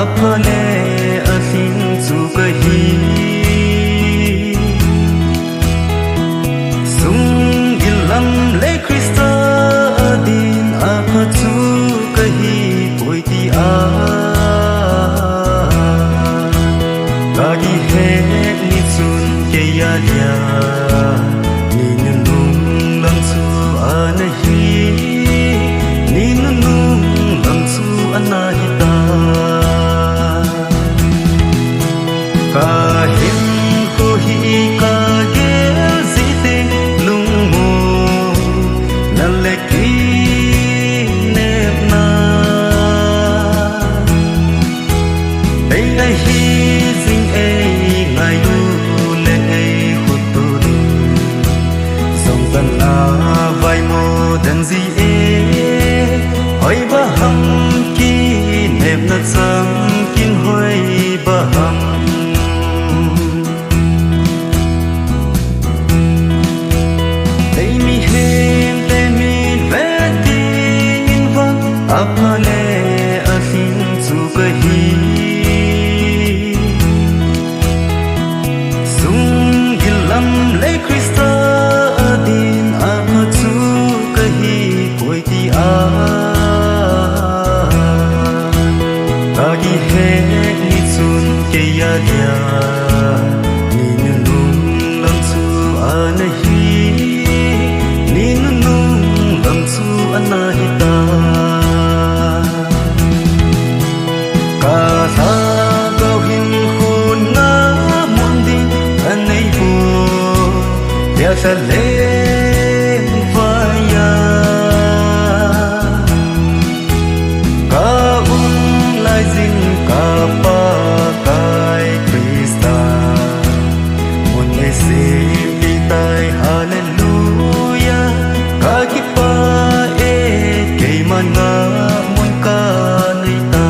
apale asin su kahi sung gilam le Krista adin apatu kahi poiti a kagi he ni sun ke ya dia ni nung lam su anahi ni nung lam su anahita kahim ko hi ka gel zite lung mo naleki nepna ei ai hi zing ei ngai du le ei khuturi song tan na vai mo dan zi e hoi ba ham ki nepna sam kin hoi ba ham apale asin su kahi sung gilam le Krista adin apatu kahi poiti a kagi he ni sun ke ya dia ni nung lam su anahi ni nung lam su anahita sa lên vaya ka lai ding ka pa kai Krista mun me sim ti tai hallelujah ka ki pa e ke man nga mun ka nei ta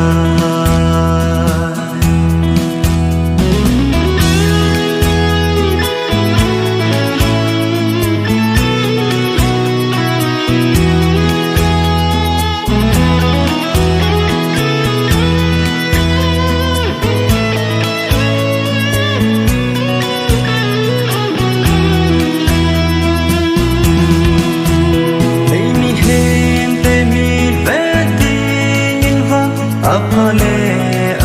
apale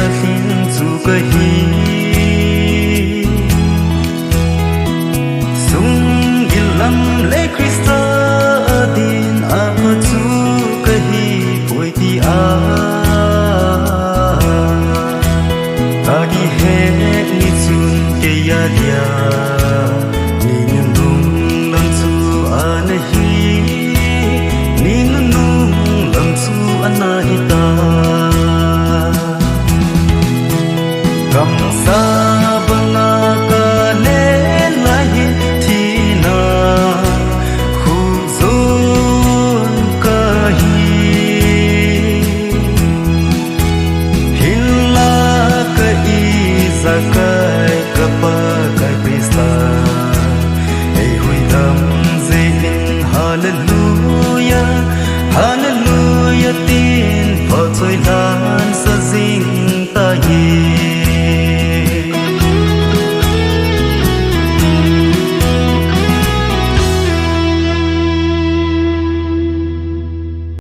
asin su kahi sung gilam le Krista adin apatu kahi poiti a kagi he ni sun ke ya dia ni nung lam su anahi ni nung lam su anahita